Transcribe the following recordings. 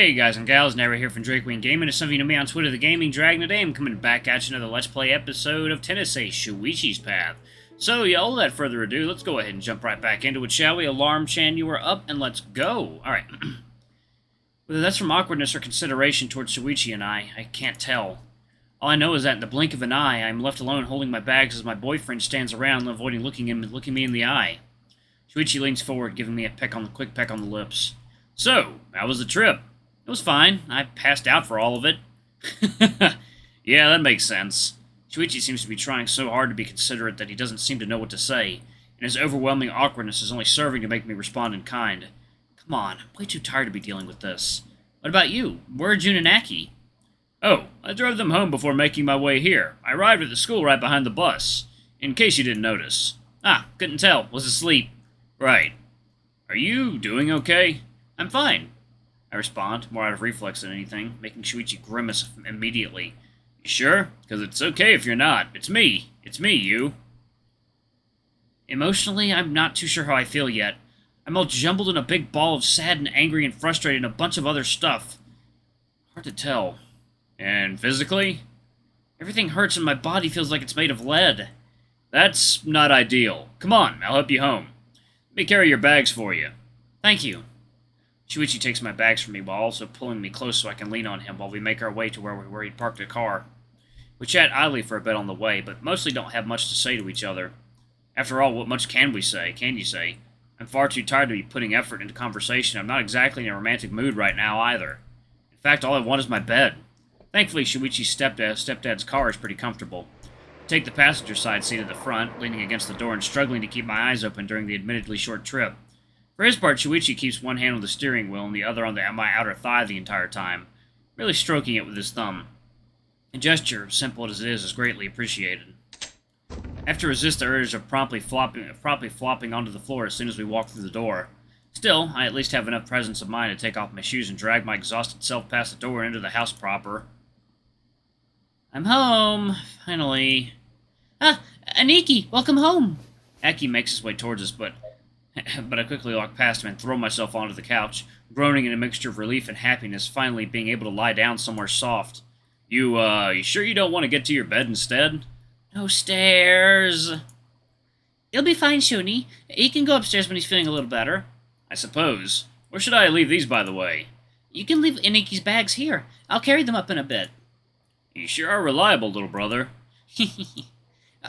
Hey guys and gals, Nara here from Drake Wing Gaming. As some of you know me on Twitter, the Gaming Dragon. Today I'm coming back at you another Let's Play episode of Tennessee Shuichi's Path. So, yeah, without further ado, let's go ahead and jump right back into it, shall we? Alarm Chan, you are up, and let's go. Alright. Whether that's from awkwardness or consideration towards Shuichi and I can't tell. All I know is that in the blink of an eye, I'm left alone holding my bags as my boyfriend stands around, avoiding looking me in the eye. Shuichi leans forward, giving me a quick peck on the lips. So, how was the trip? It was fine. I passed out for all of it. Yeah, that makes sense. Shuichi seems to be trying so hard to be considerate that he doesn't seem to know what to say, and his overwhelming awkwardness is only serving to make me respond in kind. Come on, I'm way too tired to be dealing with this. What about you? Where are June and Aki? Oh, I drove them home before making my way here. I arrived at the school right behind the bus, in case you didn't notice. Ah, couldn't tell. Was asleep. Right. Are you doing okay? I'm fine. I respond, more out of reflex than anything, making Shuichi grimace immediately. You sure? Because it's okay if you're not. It's me. It's me, you. Emotionally, I'm not too sure how I feel yet. I'm all jumbled in a big ball of sad and angry and frustrated and a bunch of other stuff. Hard to tell. And physically? Everything hurts and my body feels like it's made of lead. That's not ideal. Come on, I'll help you home. Let me carry your bags for you. Thank you. Shuichi takes my bags from me while also pulling me close so I can lean on him while we make our way to where he'd parked the car. We chat idly for a bit on the way, but mostly don't have much to say to each other. After all, what much can we say? Can you say? I'm far too tired to be putting effort into conversation. I'm not exactly in a romantic mood right now either. In fact, all I want is my bed. Thankfully, Shuichi's stepdad's car is pretty comfortable. I take the passenger side seat at the front, leaning against the door and struggling to keep my eyes open during the admittedly short trip. For his part, Shuichi keeps one hand on the steering wheel and the other on my outer thigh the entire time, really stroking it with his thumb. A gesture, simple as it is greatly appreciated. I have to resist the urge of promptly flopping onto the floor as soon as we walk through the door. Still, I at least have enough presence of mind to take off my shoes and drag my exhausted self past the door and into the house proper. I'm home, finally. Ah, Aniki, welcome home! Aki makes his way towards us, but I quickly walk past him and throw myself onto the couch, groaning in a mixture of relief and happiness, finally being able to lie down somewhere soft. You sure you don't want to get to your bed instead? No stairs. He'll be fine, Shuni. He can go upstairs when he's feeling a little better. I suppose. Where should I leave these, by the way? You can leave Aniki's bags here. I'll carry them up in a bit. You sure are reliable, little brother.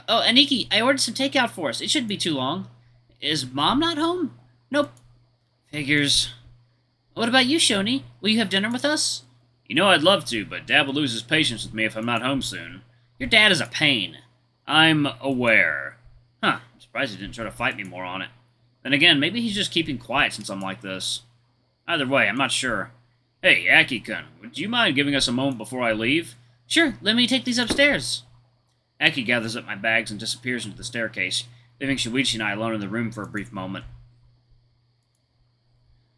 Oh, Aniki, I ordered some takeout for us. It shouldn't be too long. Is Mom not home? Nope. Figures. What about you, Shoni? Will you have dinner with us? You know I'd love to, but Dad will lose his patience with me if I'm not home soon. Your dad is a pain. I'm aware. Huh, I'm surprised he didn't try to fight me more on it. Then again, maybe he's just keeping quiet since I'm like this. Either way, I'm not sure. Hey, Aki-kun, would you mind giving us a moment before I leave? Sure, let me take these upstairs. Aki gathers up my bags and disappears into the staircase, leaving Shuichi and I alone in the room for a brief moment.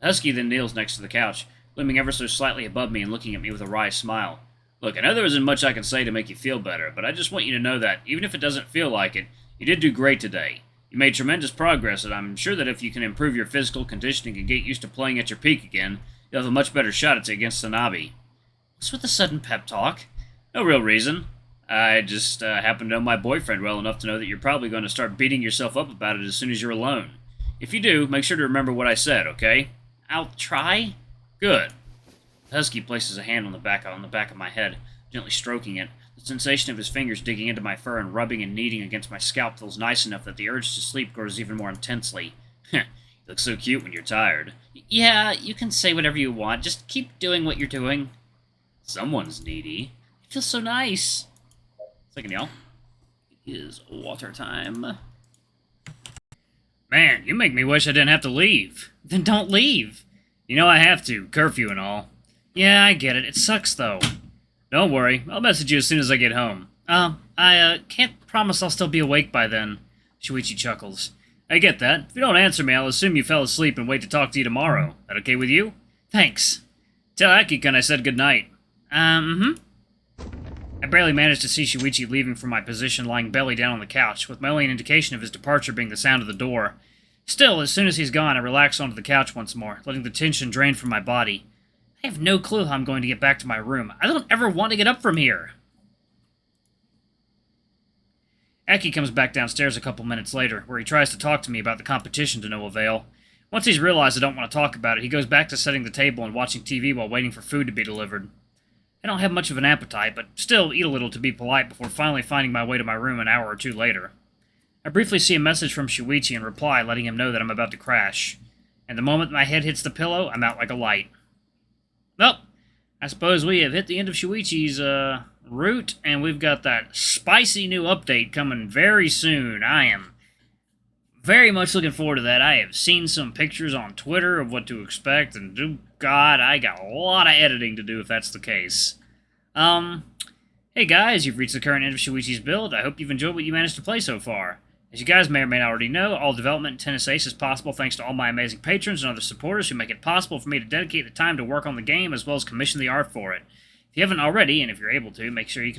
Husky then kneels next to the couch, looming ever so slightly above me and looking at me with a wry smile. Look, I know there isn't much I can say to make you feel better, but I just want you to know that, even if it doesn't feel like it, you did do great today. You made tremendous progress, and I'm sure that if you can improve your physical conditioning and get used to playing at your peak again, you'll have a much better shot at it against Sanabi. What's with the sudden pep talk? No real reason. I just happen to know my boyfriend well enough to know that you're probably going to start beating yourself up about it as soon as you're alone. If you do, make sure to remember what I said, okay? I'll try. Good. The Husky places a hand on the back of my head, gently stroking it. The sensation of his fingers digging into my fur and rubbing and kneading against my scalp feels nice enough that the urge to sleep grows even more intensely. You look so cute when you're tired. Yeah, you can say whatever you want. Just keep doing what you're doing. Someone's needy. It feels so nice. Second, y'all. It is water time. Man, you make me wish I didn't have to leave. Then don't leave. You know I have to. Curfew and all. Yeah, I get it. It sucks, though. Don't worry. I'll message you as soon as I get home. I can't promise I'll still be awake by then. Shuichi chuckles. I get that. If you don't answer me, I'll assume you fell asleep and wait to talk to you tomorrow. That okay with you? Thanks. Tell Aki-kun I said goodnight. I barely managed to see Shuichi leaving from my position lying belly down on the couch, with my only indication of his departure being the sound of the door. Still, as soon as he's gone, I relax onto the couch once more, letting the tension drain from my body. I have no clue how I'm going to get back to my room. I don't ever want to get up from here. Aki comes back downstairs a couple minutes later, where he tries to talk to me about the competition to no avail. Once he's realized I don't want to talk about it, he goes back to setting the table and watching TV while waiting for food to be delivered. I don't have much of an appetite, but still eat a little to be polite before finally finding my way to my room an hour or two later. I briefly see a message from Shuichi and reply, letting him know that I'm about to crash. And the moment my head hits the pillow, I'm out like a light. Well, I suppose we have hit the end of Shuichi's, route, and we've got that spicy new update coming very soon. I am very much looking forward to that. I have seen some pictures on Twitter of what to expect, and oh God, I got a lot of editing to do if that's the case. Hey guys, you've reached the current end of Shuichi's build. I hope you've enjoyed what you managed to play so far. As you guys may or may not already know, all development in Tennis Ace is possible thanks to all my amazing patrons and other supporters who make it possible for me to dedicate the time to work on the game as well as commission the art for it. If you haven't already, and if you're able to, make sure you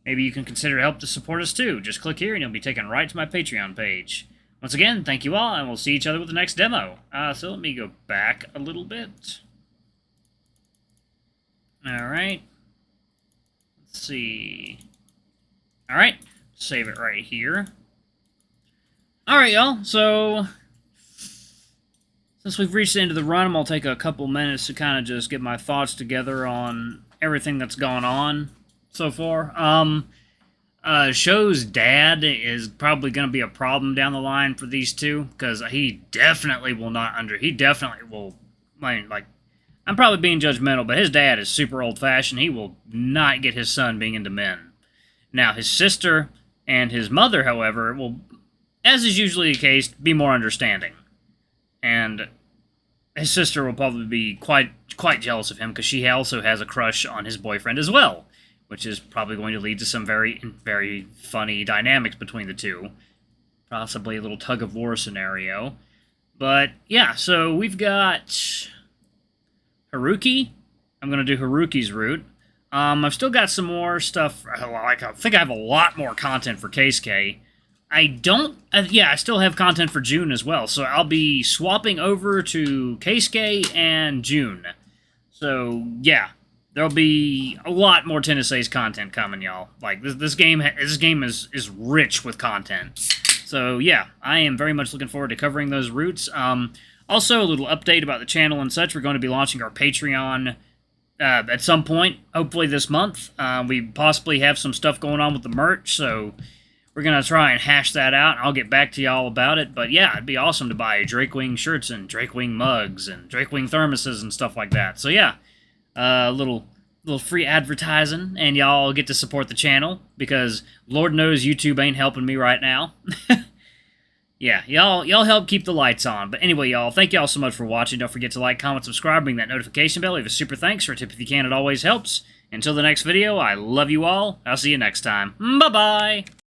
maybe you can consider help to support us too. Just click here and you'll be taken right to my Patreon page. Once again, thank you all, and we'll see each other with the next demo. So let me go back a little bit. Alright. Let's see. Alright, save it right here. Alright, y'all, so since we've reached the end of the run, I'm going to take a couple minutes to kind of just get my thoughts together on everything that's gone on so far. Show's dad is probably going to be a problem down the line for these two, because he definitely will not he definitely will, like, I'm probably being judgmental, but his dad is super old-fashioned. He will not get his son being into men. Now, his sister and his mother, however, will, as is usually the case, be more understanding. And his sister will probably be quite jealous of him, because she also has a crush on his boyfriend as well, which is probably going to lead to some very, very funny dynamics between the two. Possibly a little tug-of-war scenario. But, yeah, so we've got Haruki. I'm going to do Haruki's route. I've still got some more stuff. I think I have a lot more content for Keisuke. I don't... yeah, I still have content for June as well, so I'll be swapping over to Keisuke and June. So, yeah, there'll be a lot more Tennis Ace content coming, y'all. Like, this game is rich with content. So, yeah, I am very much looking forward to covering those routes. Also, a little update about the channel and such. We're going to be launching our Patreon at some point, hopefully this month. We possibly have some stuff going on with the merch, so we're going to try and hash that out, and I'll get back to y'all about it. But yeah, it'd be awesome to buy Drakewing shirts and Drakewing mugs and Drakewing thermoses and stuff like that. So yeah, little free advertising, and y'all get to support the channel, because Lord knows YouTube ain't helping me right now. Yeah, y'all help keep the lights on. But anyway, y'all, thank y'all so much for watching. Don't forget to like, comment, subscribe, ring that notification bell, leave a super thanks, or a tip if you can, it always helps. Until the next video, I love you all. I'll see you next time. Bye-bye!